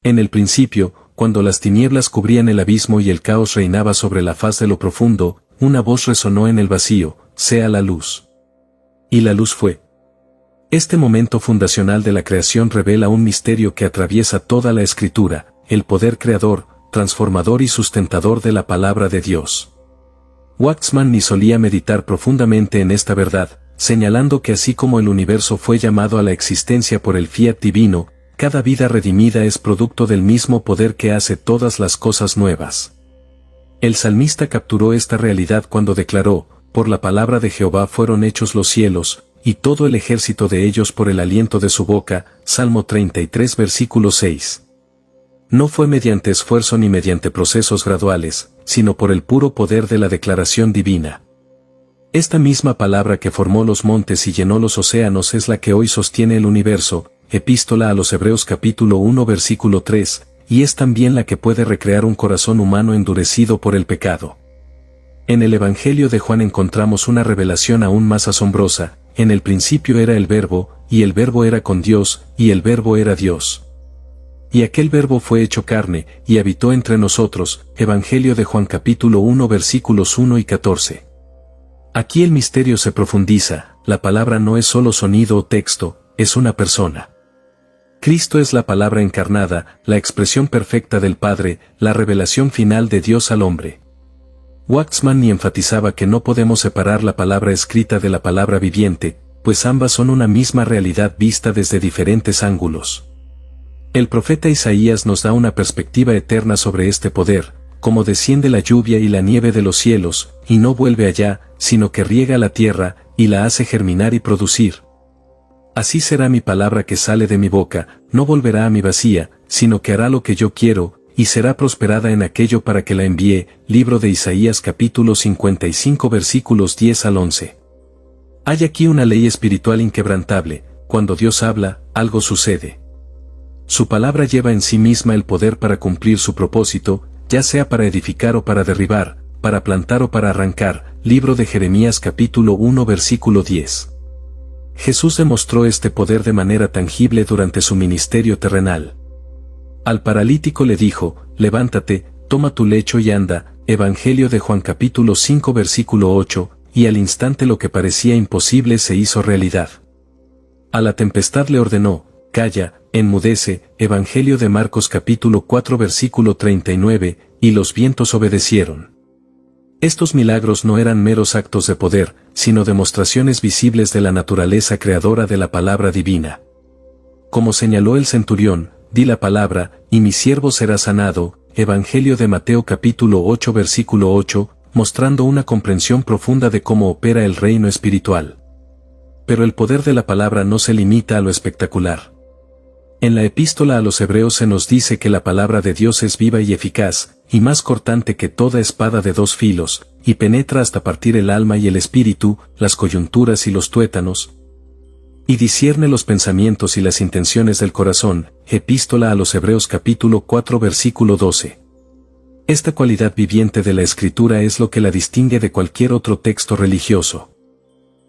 En el principio, cuando las tinieblas cubrían el abismo y el caos reinaba sobre la faz de lo profundo, una voz resonó en el vacío: sea la luz. Y la luz fue. Este momento fundacional de la creación revela un misterio que atraviesa toda la Escritura: el poder creador, transformador y sustentador de la palabra de Dios. Waxman ni solía meditar profundamente en esta verdad, señalando que así como el universo fue llamado a la existencia por el fiat divino, cada vida redimida es producto del mismo poder que hace todas las cosas nuevas. El salmista capturó esta realidad cuando declaró: por la palabra de Jehová fueron hechos los cielos, y todo el ejército de ellos por el aliento de su boca. Salmo 33 versículo 6. No fue mediante esfuerzo ni mediante procesos graduales, sino por el puro poder de la declaración divina. Esta misma palabra que formó los montes y llenó los océanos es la que hoy sostiene el universo. Epístola a los Hebreos capítulo 1 versículo 3, y es también la que puede recrear un corazón humano endurecido por el pecado. En el Evangelio de Juan encontramos una revelación aún más asombrosa: en el principio era el Verbo, y el Verbo era con Dios, y el Verbo era Dios. Y aquel Verbo fue hecho carne, y habitó entre nosotros. Evangelio de Juan capítulo 1 versículos 1 y 14. Aquí el misterio se profundiza: la palabra no es solo sonido o texto, es una persona. Cristo es la palabra encarnada, la expresión perfecta del Padre, la revelación final de Dios al hombre. Waxman ni enfatizaba que no podemos separar la palabra escrita de la palabra viviente, pues ambas son una misma realidad vista desde diferentes ángulos. El profeta Isaías nos da una perspectiva eterna sobre este poder: como desciende la lluvia y la nieve de los cielos, y no vuelve allá, sino que riega la tierra, y la hace germinar y producir. Así será mi palabra que sale de mi boca: no volverá a mí vacía, sino que hará lo que yo quiero, y será prosperada en aquello para que la envíe. Libro de Isaías capítulo 55 versículos 10 al 11. Hay aquí una ley espiritual inquebrantable: cuando Dios habla, algo sucede. Su palabra lleva en sí misma el poder para cumplir su propósito, ya sea para edificar o para derribar, para plantar o para arrancar. Libro de Jeremías capítulo 1 versículo 10. Jesús demostró este poder de manera tangible durante su ministerio terrenal. Al paralítico le dijo: levántate, toma tu lecho y anda. Evangelio de Juan capítulo 5 versículo 8, y al instante lo que parecía imposible se hizo realidad. A la tempestad le ordenó: calla, enmudece. Evangelio de Marcos capítulo 4 versículo 39, y los vientos obedecieron. Estos milagros no eran meros actos de poder, sino demostraciones visibles de la naturaleza creadora de la palabra divina. Como señaló el centurión: di la palabra, y mi siervo será sanado. Evangelio de Mateo capítulo 8 versículo 8, mostrando una comprensión profunda de cómo opera el reino espiritual. Pero el poder de la palabra no se limita a lo espectacular. En la epístola a los Hebreos se nos dice que la palabra de Dios es viva y eficaz, y más cortante que toda espada de dos filos, y penetra hasta partir el alma y el espíritu, las coyunturas y los tuétanos, y discierne los pensamientos y las intenciones del corazón. Epístola a los Hebreos capítulo 4 versículo 12. Esta cualidad viviente de la Escritura es lo que la distingue de cualquier otro texto religioso.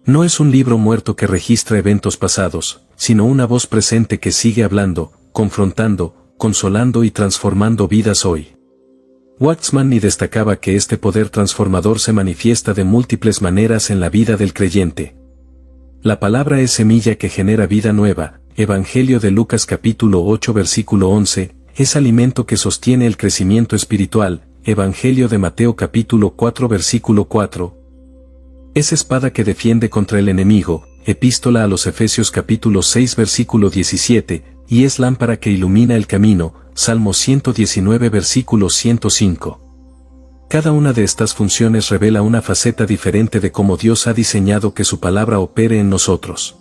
No es un libro muerto que registra eventos pasados, sino una voz presente que sigue hablando, confrontando, consolando y transformando vidas hoy. Waxman ni destacaba que este poder transformador se manifiesta de múltiples maneras en la vida del creyente. La palabra es semilla que genera vida nueva. Evangelio de Lucas capítulo 8 versículo 11, es alimento que sostiene el crecimiento espiritual. Evangelio de Mateo capítulo 4 versículo 4. Es espada que defiende contra el enemigo. Epístola a los Efesios capítulo 6 versículo 17, y es lámpara que ilumina el camino. Salmo 119 versículo 105. Cada una de estas funciones revela una faceta diferente de cómo Dios ha diseñado que su palabra opere en nosotros.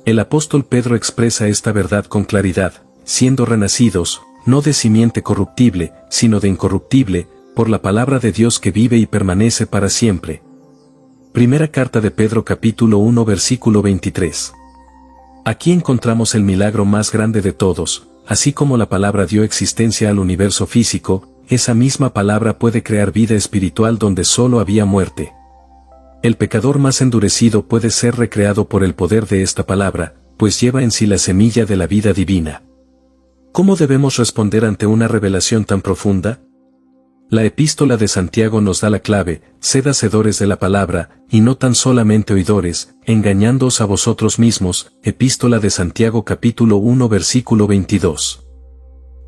El apóstol Pedro expresa esta verdad con claridad: siendo renacidos, no de simiente corruptible, sino de incorruptible, por la palabra de Dios que vive y permanece para siempre. Primera carta de Pedro capítulo 1 versículo 23. Aquí encontramos el milagro más grande de todos: así como la palabra dio existencia al universo físico, esa misma palabra puede crear vida espiritual donde solo había muerte. El pecador más endurecido puede ser recreado por el poder de esta palabra, pues lleva en sí la semilla de la vida divina. ¿Cómo debemos responder ante una revelación tan profunda? La epístola de Santiago nos da la clave: sed hacedores de la palabra, y no tan solamente oidores, engañándoos a vosotros mismos. Epístola de Santiago capítulo 1 versículo 22.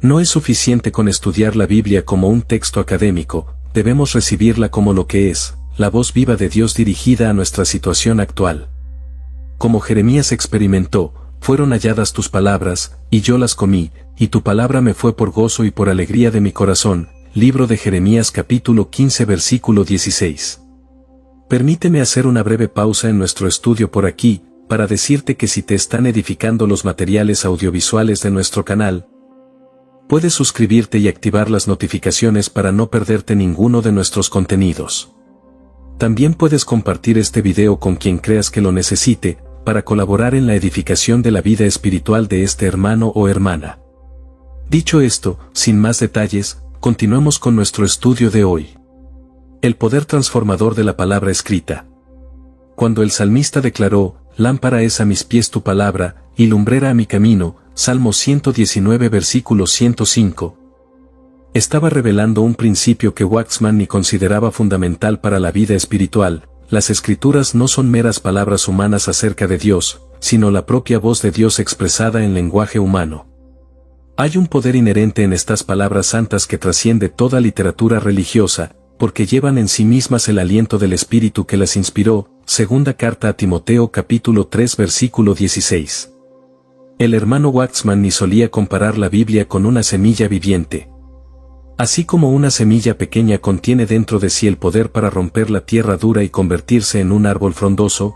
No es suficiente con estudiar la Biblia como un texto académico, debemos recibirla como lo que es, la voz viva de Dios dirigida a nuestra situación actual. Como Jeremías experimentó, fueron halladas tus palabras, y yo las comí, y tu palabra me fue por gozo y por alegría de mi corazón. Libro de Jeremías capítulo 15 versículo 16. Permíteme hacer una breve pausa en nuestro estudio por aquí, para decirte que si te están edificando los materiales audiovisuales de nuestro canal, puedes suscribirte y activar las notificaciones para no perderte ninguno de nuestros contenidos. También puedes compartir este video con quien creas que lo necesite, para colaborar en la edificación de la vida espiritual de este hermano o hermana. Dicho esto, sin más detalles, continuemos con nuestro estudio de hoy. El poder transformador de la palabra escrita. Cuando el salmista declaró: lámpara es a mis pies tu palabra, y lumbrera a mi camino, Salmo 119 versículo 105, estaba revelando un principio que Waxman ni consideraba fundamental para la vida espiritual: las escrituras no son meras palabras humanas acerca de Dios, sino la propia voz de Dios expresada en lenguaje humano. Hay un poder inherente en estas palabras santas que trasciende toda literatura religiosa, porque llevan en sí mismas el aliento del Espíritu que las inspiró. Segunda carta a Timoteo capítulo 3 versículo 16. El hermano Waxman ni solía comparar la Biblia con una semilla viviente. Así como una semilla pequeña contiene dentro de sí el poder para romper la tierra dura y convertirse en un árbol frondoso,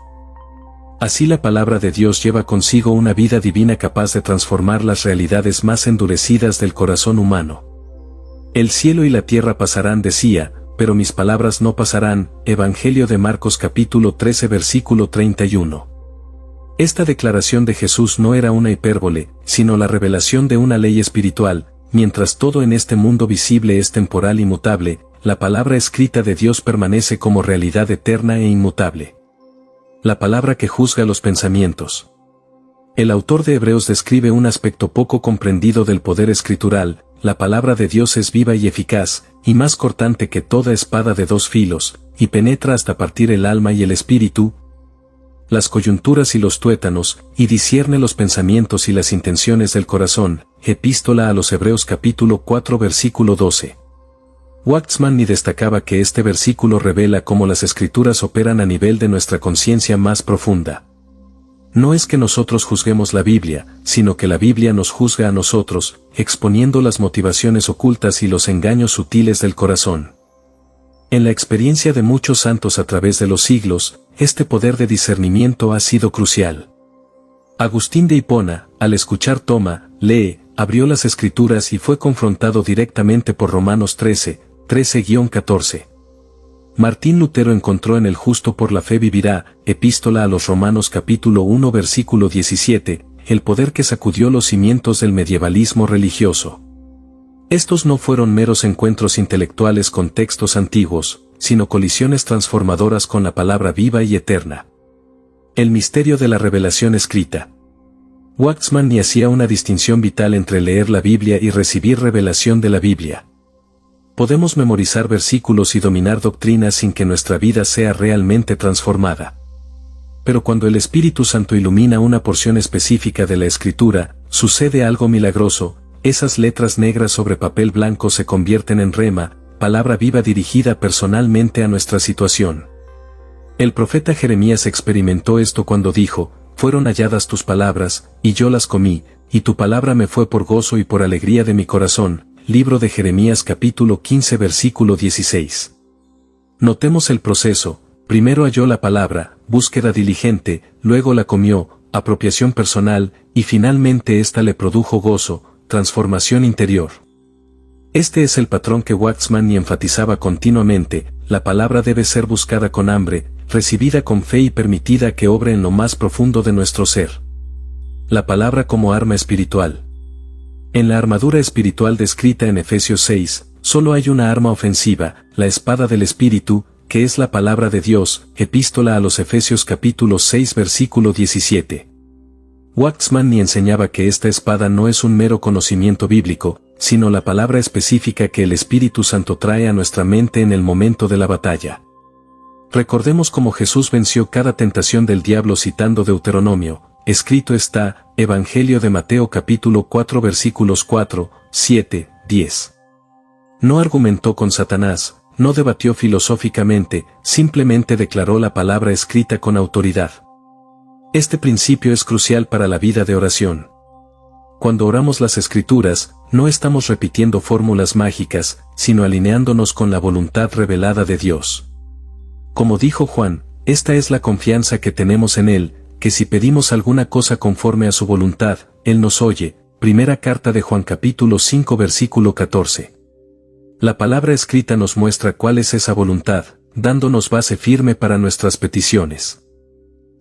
así la palabra de Dios lleva consigo una vida divina capaz de transformar las realidades más endurecidas del corazón humano. El cielo y la tierra pasarán, decía, pero mis palabras no pasarán. Evangelio de Marcos capítulo 13 versículo 31. Esta declaración de Jesús no era una hipérbole, sino la revelación de una ley espiritual. Mientras todo en este mundo visible es temporal y mutable, la palabra escrita de Dios permanece como realidad eterna e inmutable. La palabra que juzga los pensamientos. El autor de Hebreos describe un aspecto poco comprendido del poder escritural: la palabra de Dios es viva y eficaz, y más cortante que toda espada de dos filos, y penetra hasta partir el alma y el espíritu, las coyunturas y los tuétanos, y discierne los pensamientos y las intenciones del corazón. Epístola a los Hebreos capítulo 4 versículo 12. Waxman ni destacaba que este versículo revela cómo las escrituras operan a nivel de nuestra conciencia más profunda. No es que nosotros juzguemos la Biblia, sino que la Biblia nos juzga a nosotros, exponiendo las motivaciones ocultas y los engaños sutiles del corazón. En la experiencia de muchos santos a través de los siglos, este poder de discernimiento ha sido crucial. Agustín de Hipona, al escuchar toma, lee, abrió las escrituras y fue confrontado directamente por Romanos 13:14. Martín Lutero encontró en el justo por la fe vivirá, epístola a los Romanos capítulo 1 versículo 17, el poder que sacudió los cimientos del medievalismo religioso. Estos no fueron meros encuentros intelectuales con textos antiguos, sino colisiones transformadoras con la palabra viva y eterna. El misterio de la revelación escrita. Waxman ni hacía una distinción vital entre leer la Biblia y recibir revelación de la Biblia. Podemos memorizar versículos y dominar doctrinas sin que nuestra vida sea realmente transformada. Pero cuando el Espíritu Santo ilumina una porción específica de la Escritura, sucede algo milagroso: esas letras negras sobre papel blanco se convierten en rema, palabra viva dirigida personalmente a nuestra situación. El profeta Jeremías experimentó esto cuando dijo: fueron halladas tus palabras, y yo las comí, y tu palabra me fue por gozo y por alegría de mi corazón. Libro de Jeremías capítulo 15 versículo 16. Notemos el proceso: primero halló la palabra, búsqueda diligente, luego la comió, apropiación personal, y finalmente ésta le produjo gozo, transformación interior. Este es el patrón que Waxman y enfatizaba continuamente: la palabra debe ser buscada con hambre, recibida con fe y permitida que obre en lo más profundo de nuestro ser. La palabra como arma espiritual. En la armadura espiritual descrita en Efesios 6, solo hay una arma ofensiva: la espada del Espíritu, que es la palabra de Dios. Epístola a los Efesios capítulo 6 versículo 17. Waxman enseñaba que esta espada no es un mero conocimiento bíblico, sino la palabra específica que el Espíritu Santo trae a nuestra mente en el momento de la batalla. Recordemos cómo Jesús venció cada tentación del diablo citando Deuteronomio, escrito está, Evangelio de Mateo capítulo 4 versículos 4, 7, 10. No argumentó con Satanás, no debatió filosóficamente, simplemente declaró la palabra escrita con autoridad. Este principio es crucial para la vida de oración. Cuando oramos las Escrituras, no estamos repitiendo fórmulas mágicas, sino alineándonos con la voluntad revelada de Dios. Como dijo Juan, esta es la confianza que tenemos en Él, que si pedimos alguna cosa conforme a su voluntad, Él nos oye. Primera carta de Juan capítulo 5 versículo 14. La palabra escrita nos muestra cuál es esa voluntad, dándonos base firme para nuestras peticiones.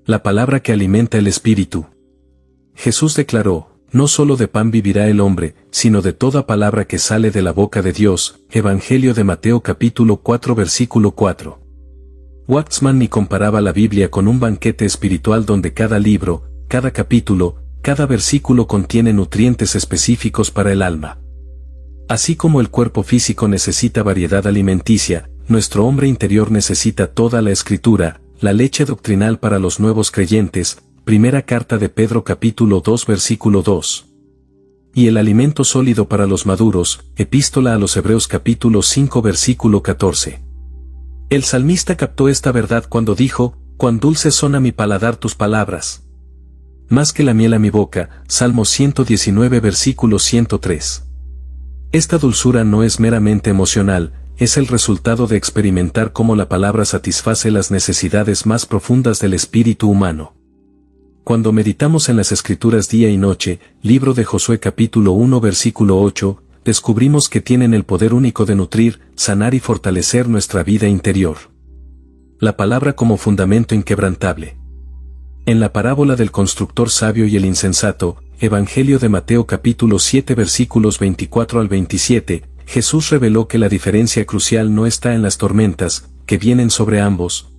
La palabra que alimenta el espíritu. Jesús declaró, no solo de pan vivirá el hombre, sino de toda palabra que sale de la boca de Dios. Evangelio de Mateo capítulo 4 versículo 4. Waxman comparaba la Biblia con un banquete espiritual donde cada libro, cada capítulo, cada versículo contiene nutrientes específicos para el alma. Así como el cuerpo físico necesita variedad alimenticia, nuestro hombre interior necesita toda la Escritura, la leche doctrinal para los nuevos creyentes, primera carta de Pedro capítulo 2 versículo 2. Y el alimento sólido para los maduros, epístola a los Hebreos capítulo 5 versículo 14. El salmista captó esta verdad cuando dijo, cuán dulces son a mi paladar tus palabras. Más que la miel a mi boca, Salmo 119 versículo 103. Esta dulzura no es meramente emocional, es el resultado de experimentar cómo la palabra satisface las necesidades más profundas del espíritu humano. Cuando meditamos en las Escrituras día y noche, libro de Josué capítulo 1 versículo 8, descubrimos que tienen el poder único de nutrir, sanar y fortalecer nuestra vida interior. La palabra como fundamento inquebrantable. En la parábola del constructor sabio y el insensato, Evangelio de Mateo capítulo 7 versículos 24 al 27, Jesús reveló que la diferencia crucial no está en las tormentas, que vienen sobre ambos,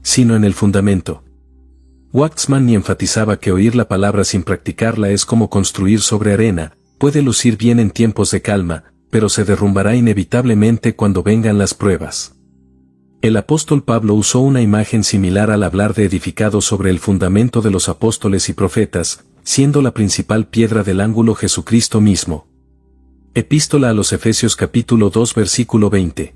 sino en el fundamento. Waxman enfatizaba que oír la palabra sin practicarla es como construir sobre arena, puede lucir bien en tiempos de calma, pero se derrumbará inevitablemente cuando vengan las pruebas. El apóstol Pablo usó una imagen similar al hablar de edificado sobre el fundamento de los apóstoles y profetas, siendo la principal piedra del ángulo Jesucristo mismo. Epístola a los Efesios capítulo 2 versículo 20.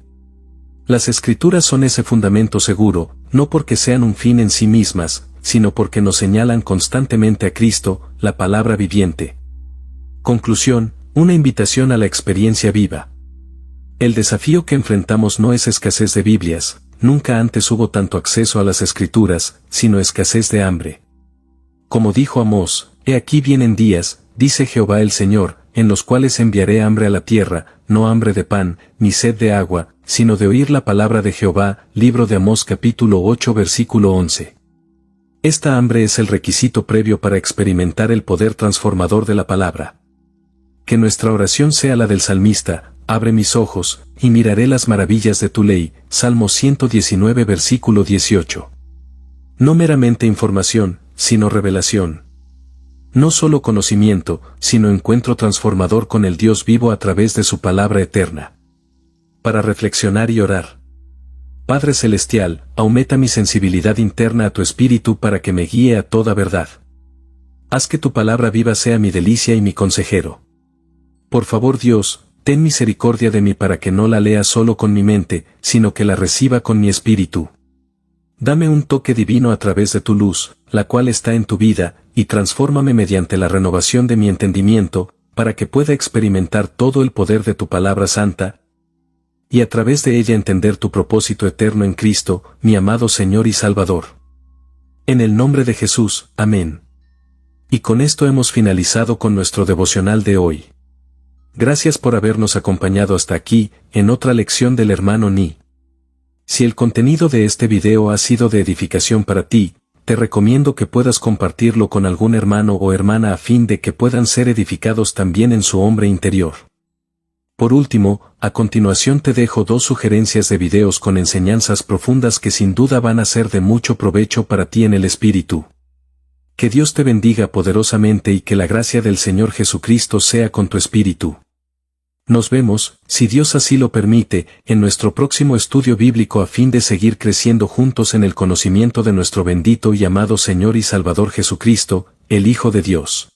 Las Escrituras son ese fundamento seguro, no porque sean un fin en sí mismas, sino porque nos señalan constantemente a Cristo, la palabra viviente. Conclusión, una invitación a la experiencia viva. El desafío que enfrentamos no es escasez de Biblias, nunca antes hubo tanto acceso a las Escrituras, sino escasez de hambre. Como dijo Amós, he aquí vienen días, dice Jehová el Señor, en los cuales enviaré hambre a la tierra, no hambre de pan, ni sed de agua, sino de oír la palabra de Jehová. Libro de Amós capítulo 8 versículo 11. Esta hambre es el requisito previo para experimentar el poder transformador de la palabra. Que nuestra oración sea la del salmista, abre mis ojos, y miraré las maravillas de tu ley. Salmo 119 versículo 18. No meramente información, sino revelación. No solo conocimiento, sino encuentro transformador con el Dios vivo a través de su palabra eterna. Para reflexionar y orar. Padre Celestial, aumenta mi sensibilidad interna a tu espíritu para que me guíe a toda verdad. Haz que tu palabra viva sea mi delicia y mi consejero. Por favor Dios, ten misericordia de mí para que no la lea solo con mi mente, sino que la reciba con mi espíritu. Dame un toque divino a través de tu luz, la cual está en tu vida, y transfórmame mediante la renovación de mi entendimiento, para que pueda experimentar todo el poder de tu palabra santa, y a través de ella entender tu propósito eterno en Cristo, mi amado Señor y Salvador. En el nombre de Jesús, amén. Y con esto hemos finalizado con nuestro devocional de hoy. Gracias por habernos acompañado hasta aquí, en otra lección del hermano Ni. Si el contenido de este video ha sido de edificación para ti, te recomiendo que puedas compartirlo con algún hermano o hermana a fin de que puedan ser edificados también en su hombre interior. Por último, a continuación te dejo 2 sugerencias de videos con enseñanzas profundas que sin duda van a ser de mucho provecho para ti en el espíritu. Que Dios te bendiga poderosamente y que la gracia del Señor Jesucristo sea con tu espíritu. Nos vemos, si Dios así lo permite, en nuestro próximo estudio bíblico a fin de seguir creciendo juntos en el conocimiento de nuestro bendito y amado Señor y Salvador Jesucristo, el Hijo de Dios.